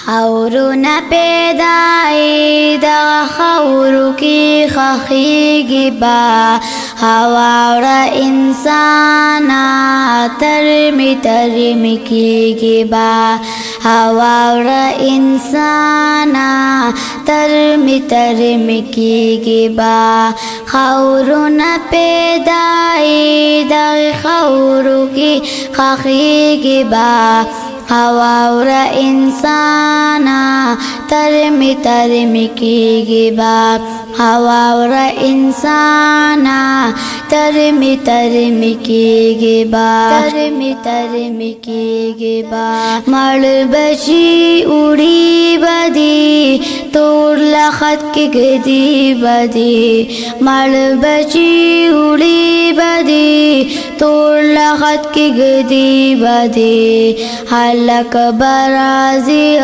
خورونه پیدای د خورو کی خخیگی با هواوره انسانا ترمی کیگی با هواوره انسانا ترمی کیگی با خورونه پیدای د خورو کی خخیگی با هواوره انسانا ترمی کیگی با هواوره انسانا ترمی کیگی با ترمی کیگی با مړ بچی اڑی بدی تور لخت کی گدی بدی مړ بچی اڑی بدی تور لخت کی گدی بدی حلق برازی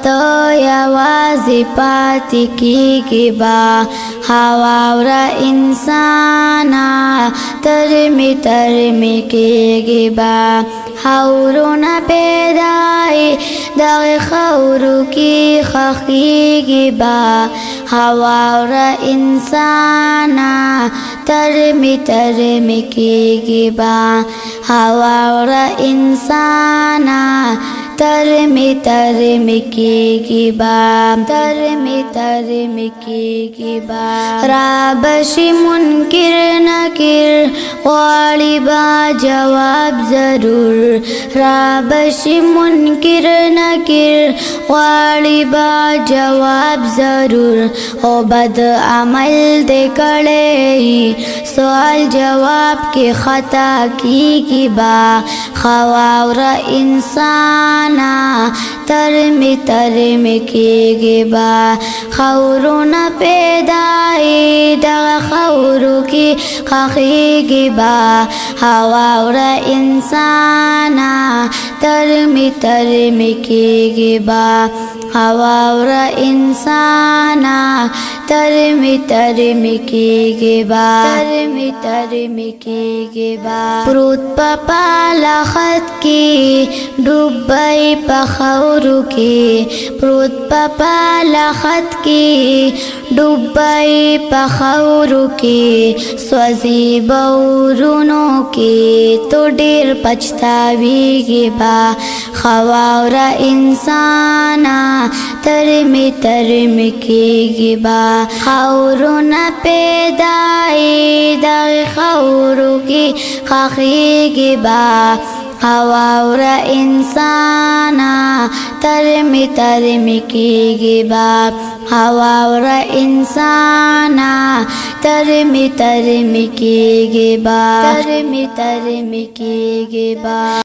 تو یوازی پاتی کیگی با هواوره انسانا ترمی کیگی با خورونه پیدای دغ خورو کی خخیگی با هواوره انسانا ترمی کیگی با هواوره انسانا ترمی کیگی با ترمی کیگی با رابشی منکر نکر غالی با جواب ضرور رابشی منکر نکر غالی با جواب ضرور او بد عمل دے کڑے سوال جواب کی خطا کیگی با خواورہ انسانا ترمی کیگی با خورونه پیدای دغ خورو کی خخیگی با هواوره انسانا ترمی کیگی با هواوره انسانا ترمی کیگی با ترمی کیگی با پروت پا لخت کی ڈوبئی پا خورو کی پروت پا لخت کی ڈوبئی پا خورو کی سوزی بورونو کی تو ډیر پچھتاویگی با خواورہ انسانا ترمی کیگی با خورونه پیدای د خورو کی خخیگی با هواوره انسانا ترمی کیگی با هواوره انسانا ترمی کیگی با ترمی کیگی با